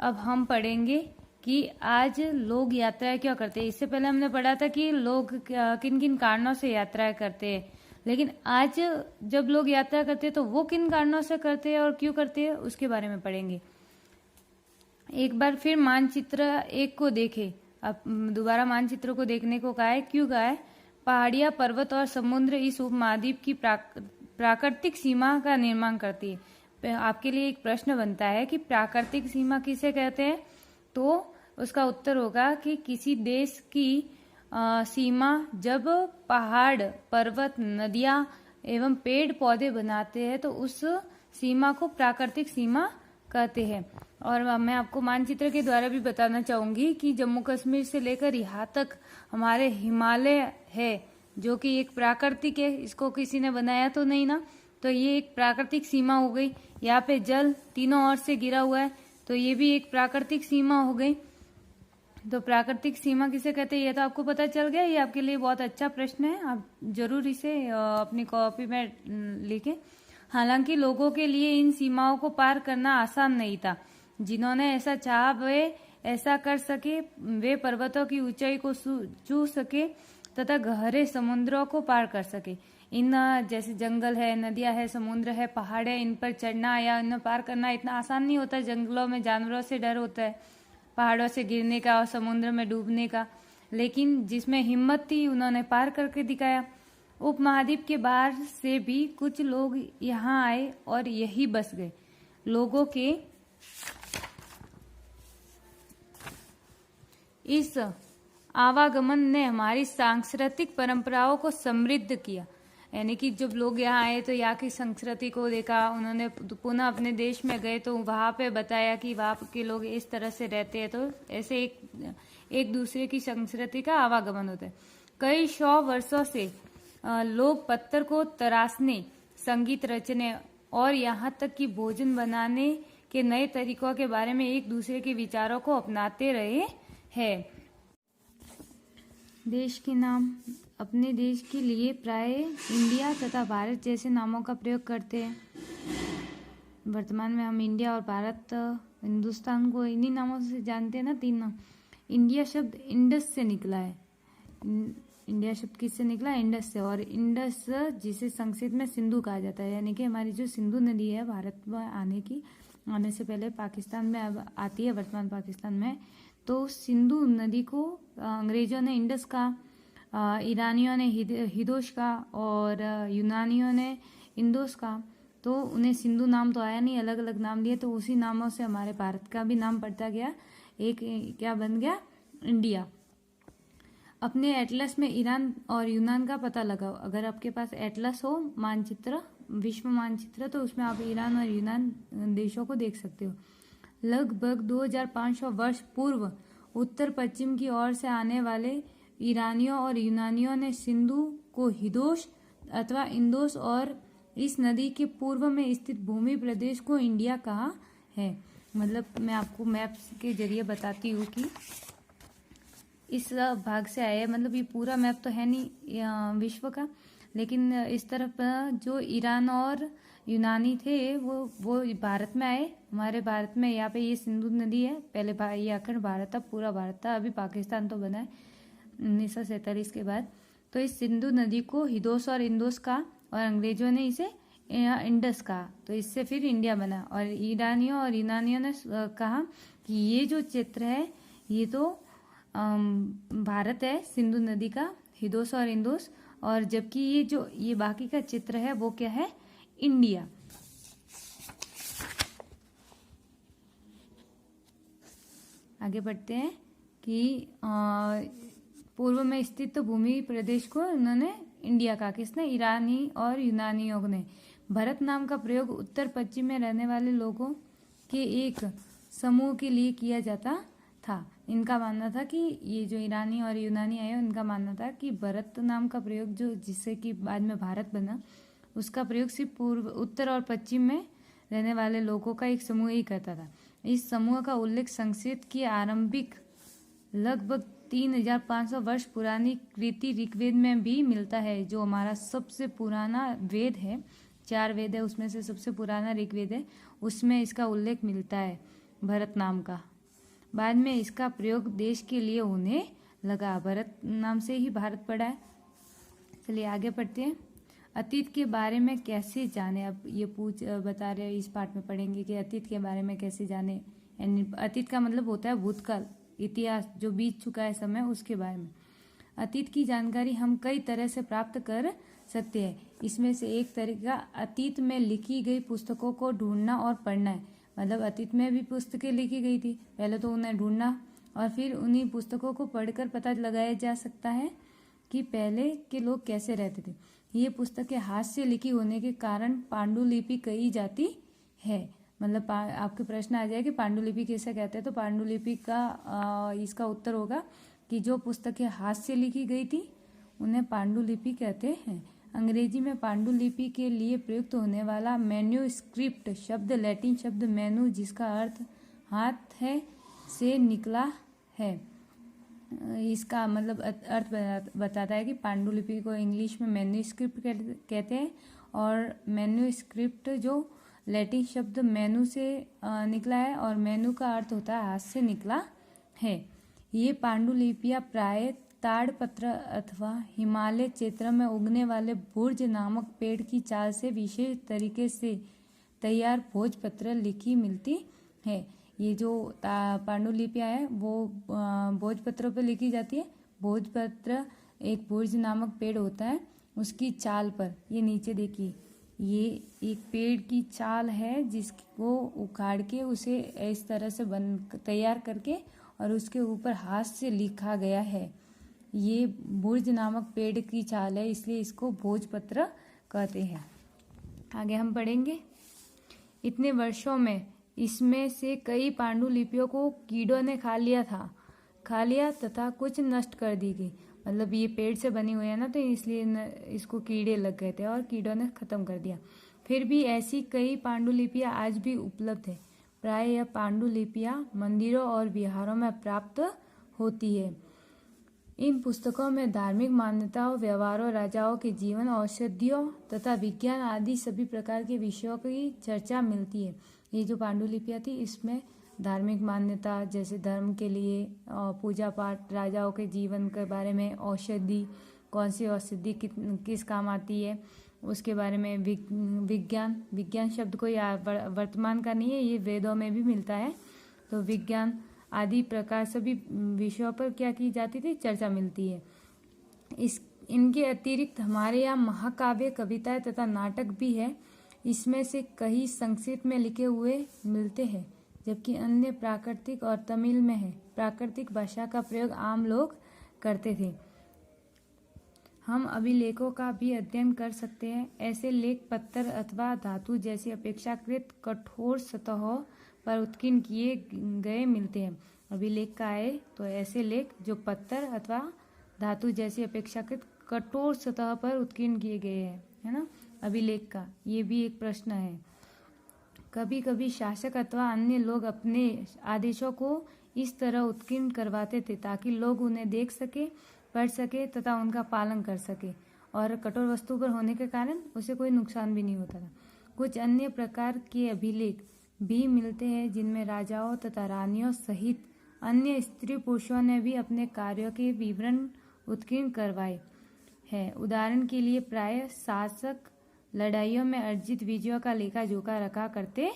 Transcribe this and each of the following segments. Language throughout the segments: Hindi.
अब हम पढ़ेंगे कि आज लोग यात्राएं क्यों करते हैं। इससे पहले हमने पढ़ा था कि लोग किन किन कारणों से यात्राएं करते हैं, लेकिन आज जब लोग यात्रा करते हैं तो वो किन कारणों से करते हैं और क्यों करते हैं उसके बारे में पढ़ेंगे। एक बार फिर मानचित्र एक को देखें। अब दोबारा मानचित्र को देखने को कहा है। क्यों कहा है? पहाड़ियां, पर्वत और समुद्र इस उपमहाद्वीप की प्राकृतिक सीमा का निर्माण करती है। आपके लिए एक प्रश्न बनता है कि प्राकृतिक सीमा किसे कहते हैं, तो उसका उत्तर होगा कि किसी देश की सीमा जब पहाड़, पर्वत, नदियां एवं पेड़ पौधे बनाते हैं तो उस सीमा को प्राकृतिक सीमा कहते हैं। और मैं आपको मानचित्र के द्वारा भी बताना चाहूंगी कि जम्मू कश्मीर से लेकर यहाँ तक हमारे हिमालय है जो कि एक प्राकृतिक है, इसको किसी ने बनाया तो नहीं ना, तो ये एक प्राकृतिक सीमा हो गई। यहाँ पे जल तीनों ओर से गिरा हुआ है तो ये भी एक प्राकृतिक सीमा हो गई। तो प्राकृतिक सीमा किसे कहते हैं ये तो आपको पता चल गया। ये आपके लिए बहुत अच्छा प्रश्न है, आप जरूर इसे अपनी कॉपी में लिखें। हालांकि लोगों के लिए इन सीमाओं को पार करना आसान नहीं था। जिन्होंने ऐसा चाहा वे ऐसा कर सके, वे पर्वतों की ऊंचाई को छू सके तथा गहरे समुद्रों को पार कर सके। इन जैसे जंगल है, नदियां है, समुद्र है, पहाड़ है, इन पर चढ़ना या इन्हें पार करना इतना आसान नहीं होता। जंगलों में जानवरों से डर होता है, पहाड़ों से गिरने का और समुद्र में डूबने का, लेकिन जिसमें हिम्मत थी उन्होंने पार करके दिखाया। उपमहाद्वीप के बाहर से भी कुछ लोग यहाँ आए और यही बस गए। लोगों के इस आवागमन ने हमारी सांस्कृतिक परंपराओं को समृद्ध किया। यानी कि जब लोग यहाँ आए तो यहाँ की संस्कृति को देखा, उन्होंने पुनः अपने देश में गए तो वहाँ पे बताया कि वहाँ के लोग इस तरह से रहते हैं। तो ऐसे एक दूसरे की संस्कृति का आवागमन होता है। कई 100 वर्षों से लोग पत्थर को तराशने, संगीत रचने और यहाँ तक कि भोजन बनाने के नए तरीकों के बारे में एक दूसरे के विचारों को अपनाते रहे हैं। देश के नाम अपने देश के लिए प्राय इंडिया तथा भारत जैसे नामों का प्रयोग करते हैं। वर्तमान में हम इंडिया और भारत, हिंदुस्तान को इन्हीं नामों से जानते हैं ना, 3 नाम। इंडिया शब्द इंडस से निकला है। इंडिया शब्द किससे निकला? इंडस से। और इंडस जिसे संस्कृत में सिंधु कहा जाता है, यानी कि हमारी जो सिंधु नदी है भारत में आने से पहले पाकिस्तान में अब आती है, वर्तमान पाकिस्तान में। तो सिंधु नदी को अंग्रेजों ने इंडस कहा, ईरानियों ने हिदोश कहा और यूनानियों ने इंदोस कहा। तो उन्हें सिंधु नाम तो आया नहीं, अलग अलग नाम लिए, तो उसी नामों से हमारे भारत का भी नाम पड़ता गया। एक क्या बन गया? इंडिया। अपने एटलस में ईरान और यूनान का पता लगाओ। अगर आपके पास एटलस हो, मानचित्र, विश्व मानचित्र, तो उसमें आप ईरान और यूनान देशों को देख सकते हो। लगभग 2500 वर्ष पूर्व उत्तर पश्चिम की ओर से आने वाले ईरानियों और यूनानियों ने सिंधु को हिदोश अथवा इंदोस और इस नदी के पूर्व में स्थित भूमि प्रदेश को इंडिया कहा है। मतलब मैं आपको मैप के जरिए बताती हूँ कि इस भाग से आया है। मतलब ये पूरा मैप तो है नहीं विश्व का, लेकिन इस तरफ जो ईरान और यूनानी थे वो भारत में आए। हमारे भारत में यहाँ पे ये सिंधु नदी है। पहले ये अखंड भारत था, पूरा भारत था, अभी पाकिस्तान तो बना है 1947 के बाद। तो इस सिंधु नदी को हिदोस और इंदोस कहा और अंग्रेजों ने इसे इंडस कहा, तो इससे फिर इंडिया बना। और ईरानियों और यूनानियों ने कहा कि ये जो चित्र है ये तो भारत है, सिंधु नदी का, हिदोस और इंदोस, और जबकि ये बाकी का चित्र है वो क्या है? इंडिया। आगे बढ़ते हैं कि पूर्व में स्थित भूमि प्रदेश को उन्होंने इंडिया कहा। किसने? ईरानी और यूनानियों ने। भारत नाम का प्रयोग उत्तर पश्चिम में रहने वाले लोगों के एक समूह के लिए किया जाता था। इनका मानना था कि ये जो ईरानी और यूनानी आए, उनका मानना था कि भारत नाम का प्रयोग जो जिससे कि बाद में भारत बना, उसका प्रयोग सिर्फ पूर्व, उत्तर और पश्चिम में रहने वाले लोगों का एक समूह ही करता था। इस समूह का उल्लेख संस्कृत की आरंभिक लगभग 3500 वर्ष पुरानी कृति ऋग्वेद में भी मिलता है, जो हमारा सबसे पुराना वेद है। 4 वेद है, उसमें से सबसे पुराना ऋग्वेद है, उसमें इसका उल्लेख मिलता है भारत नाम का। बाद में इसका प्रयोग देश के लिए होने लगा। भरत नाम से ही भारत पड़ा है। चलिए आगे पढ़ते हैं। अतीत के बारे में कैसे जाने, अब ये बता रहे हैं, इस पाठ में पढ़ेंगे कि अतीत के बारे में कैसे जाने। अतीत का मतलब होता है भूतकाल, इतिहास जो बीत चुका है समय, उसके बारे में। अतीत की जानकारी हम कई तरह से प्राप्त कर सकते हैं। इसमें से एक तरीका अतीत में लिखी गई पुस्तकों को ढूंढना और पढ़ना है। मतलब अतीत में भी पुस्तकें लिखी गई थी, पहले तो उन्हें ढूंढना और फिर उन्हीं पुस्तकों को पढ़कर पता लगाया जा सकता है कि पहले के लोग कैसे रहते थे। ये पुस्तकें हाथ से लिखी होने के कारण पांडुलिपि कही जाती है। मतलब आपके प्रश्न आ जाए कि पांडुलिपि किसे कहते हैं, तो पांडुलिपि का इसका उत्तर होगा कि जो पुस्तकें हाथ से लिखी गई थी उन्हें पांडुलिपि कहते हैं। अंग्रेजी में पांडुलिपि के लिए प्रयुक्त होने वाला मैन्यूस्क्रिप्ट शब्द लैटिन शब्द मैनू, जिसका अर्थ हाथ है, से निकला है। इसका मतलब अर्थ बताता है कि पांडुलिपि को इंग्लिश में मैन्यूस्क्रिप्ट कहते हैं और मैन्यूस्क्रिप्ट जो लैटिन शब्द मैनू से निकला है और मैनू का अर्थ होता है हाथ से निकला है। ये पांडुलिपियां प्राय ताड़पत्र अथवा हिमालय क्षेत्र में उगने वाले भुर्ज नामक पेड़ की छाल से विशेष तरीके से तैयार भोजपत्र लिखी मिलती है। ये जो पांडुलिपियां है वो भोजपत्रों पर लिखी जाती है। भोजपत्र एक भुर्ज नामक पेड़ होता है, उसकी छाल पर, ये नीचे देखिए, ये एक पेड़ की छाल है जिसको उखाड़ के उसे इस तरह से तैयार करके और उसके ऊपर हाथ से लिखा गया है। ये भुर्ज नामक पेड़ की छाल है, इसलिए इसको भोजपत्र कहते हैं। आगे हम पढ़ेंगे। इतने वर्षों में इसमें से कई पांडुलिपियों को कीड़ों ने खा लिया तथा कुछ नष्ट कर दी गई। मतलब ये पेड़ से बनी हुई है ना, तो इसलिए इसको कीड़े लग गए थे और कीड़ों ने खत्म कर दिया। फिर भी ऐसी कई पांडुलिपियां आज भी उपलब्ध है। प्राय यह पांडुलिपियां मंदिरों और विहारों में प्राप्त होती है। इन पुस्तकों में धार्मिक मान्यताओं, व्यवहारों, राजाओं के जीवन, औषधियों तथा विज्ञान आदि सभी प्रकार के विषयों की चर्चा मिलती है। ये जो पांडुलिपियां थी इसमें धार्मिक मान्यता, जैसे धर्म के लिए पूजा पाठ, राजाओं के जीवन के बारे में, औषधि, कौन सी औषधि किस काम आती है उसके बारे में, विज्ञान शब्द कोई वर्तमान का नहीं है, ये वेदों में भी मिलता है। तो विज्ञान आदि प्रकार सभी विषयों पर क्या की जाती थी, चर्चा मिलती है। इनके अतिरिक्त हमारे यहाँ महाकाव्य, कविताएं तथा नाटक भी है। इसमें से कई संस्कृत में लिखे हुए मिलते हैं, जबकि अन्य प्राकृतिक और तमिल में है। प्राकृतिक भाषा का प्रयोग आम लोग करते थे। हम अभिलेखों का भी अध्ययन कर सकते हैं। ऐसे लेख पत्थर अथवा धातु जैसी अपेक्षाकृत कठोर सतहों पर उत्कीर्ण किए गए मिलते हैं। अभिलेख का है तो ऐसे लेख जो पत्थर अथवा धातु जैसी अपेक्षाकृत कठोर सतह पर उत्कीर्ण किए गए हैं, है ना। अभिलेख का ये भी एक प्रश्न है। कभी कभी शासक अथवा अन्य लोग अपने आदेशों को इस तरह उत्कीर्ण करवाते थे ताकि लोग उन्हें देख सके, पढ़ सके तथा उनका पालन कर सके, और कठोर वस्तु पर होने के कारण उसे कोई नुकसान भी नहीं होता था। कुछ अन्य प्रकार के अभिलेख भी मिलते हैं जिनमें राजाओं तथा रानियों सहित अन्य स्त्री पुरुषों ने भी अपने कार्यों के विवरण उत्कीर्ण करवाए हैं। उदाहरण के लिए प्राय शासक लड़ाइयों में अर्जित विजयों का लेखा जोखा रखा करते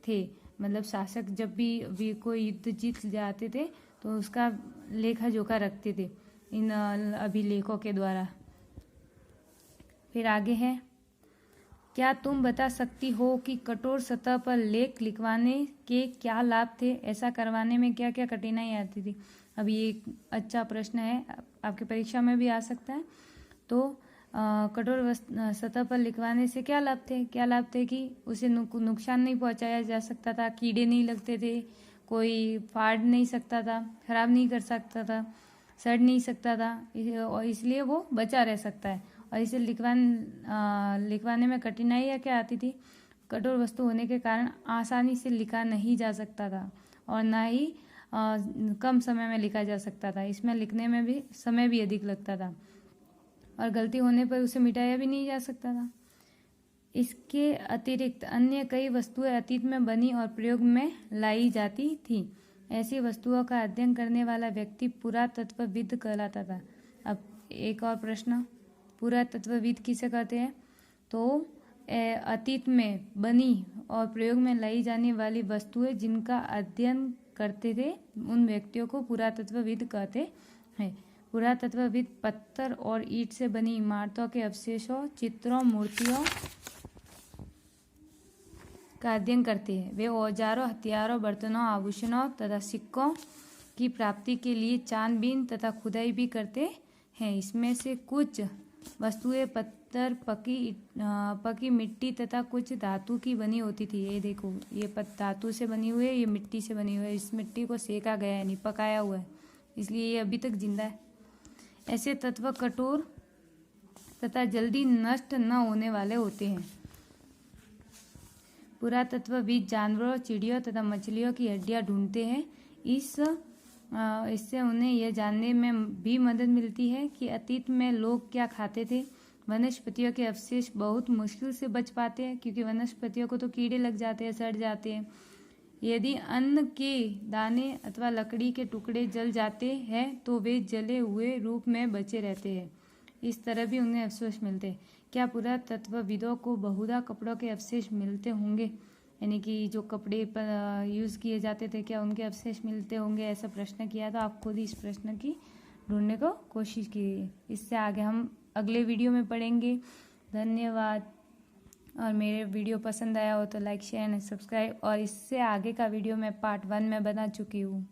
थे। मतलब शासक जब भी कोई युद्ध जीत जाते थे तो उसका लेखा जोखा रखते थे इन अभिलेखों के द्वारा। फिर आगे है, क्या तुम बता सकती हो कि कठोर सतह पर लेख लिखवाने के क्या लाभ थे? ऐसा करवाने में क्या क्या कठिनाई आती थी? अब ये एक अच्छा प्रश्न है, आपके परीक्षा में भी आ सकता है। तो कठोर सतह पर लिखवाने से क्या लाभ थे? क्या लाभ थे कि उसे नुकसान नहीं पहुंचाया जा सकता था, कीड़े नहीं लगते थे, कोई फाड़ नहीं सकता था, खराब नहीं कर सकता था, सड़ नहीं सकता था, और इसलिए वो बचा रह सकता है। और इसे लिखवाने में कठिनाइयाँ क्या आती थी? कठोर वस्तु होने के कारण आसानी से लिखा नहीं जा सकता था और ना ही कम समय में लिखा जा सकता था। इसमें लिखने में भी समय भी अधिक लगता था और गलती होने पर उसे मिटाया भी नहीं जा सकता था। इसके अतिरिक्त अन्य कई वस्तुएं अतीत में बनी और प्रयोग में लाई जाती थी। ऐसी वस्तुओं का अध्ययन करने वाला व्यक्ति पुरातत्वविद कहलाता था। अब एक और प्रश्न, पुरातत्वविद किसे कहते हैं? तो अतीत में बनी और प्रयोग में लाई जाने वाली वस्तुएं जिनका अध्ययन करते थे उन व्यक्तियों को पुरातत्वविद कहते हैं। पुरातत्वविद पत्थर और ईंट से बनी इमारतों के अवशेषों, चित्रों, मूर्तियों का अध्ययन करते हैं। वे औजारों, हथियारों, बर्तनों, आभूषणों तथा सिक्कों की प्राप्ति के लिए छानबीन तथा खुदाई भी करते हैं। इसमें से कुछ वस्तुएं पत्थर, पकी मिट्टी तथा कुछ धातु की बनी होती थी। ये देखो, ये धातु से बनी हुई है, ये मिट्टी से बनी हुई है। इस मिट्टी को सेका गया है, नहीं पकाया हुआ है, इसलिए ये अभी तक जिंदा है। ऐसे तत्व कठोर तथा जल्दी नष्ट न होने वाले होते हैं। पुरातत्वविद जानवरों, चिड़ियों तथा मछलियों की हड्डियां ढूंढते हैं। इससे उन्हें यह जानने में भी मदद मिलती है कि अतीत में लोग क्या खाते थे। वनस्पतियों के अवशेष बहुत मुश्किल से बच पाते हैं क्योंकि वनस्पतियों को तो कीड़े लग जाते हैं, सड़ जाते हैं। यदि अन्न के दाने अथवा लकड़ी के टुकड़े जल जाते हैं तो वे जले हुए रूप में बचे रहते हैं। इस तरह भी उन्हें अवशेष मिलते हैं। क्या पुरातत्वविदों को बहुधा कपड़ों के अवशेष मिलते होंगे? यानी कि जो कपड़े पर यूज़ किए जाते थे, क्या उनके अवशेष मिलते होंगे? ऐसा प्रश्न किया था। आप खुद इस प्रश्न की ढूंढने को कोशिश कीजिए। इससे आगे हम अगले वीडियो में पढ़ेंगे। धन्यवाद। और मेरे वीडियो पसंद आया हो तो लाइक, शेयर एंड सब्सक्राइब। और इससे आगे का वीडियो मैं पार्ट 1 में बना चुकी हूँ।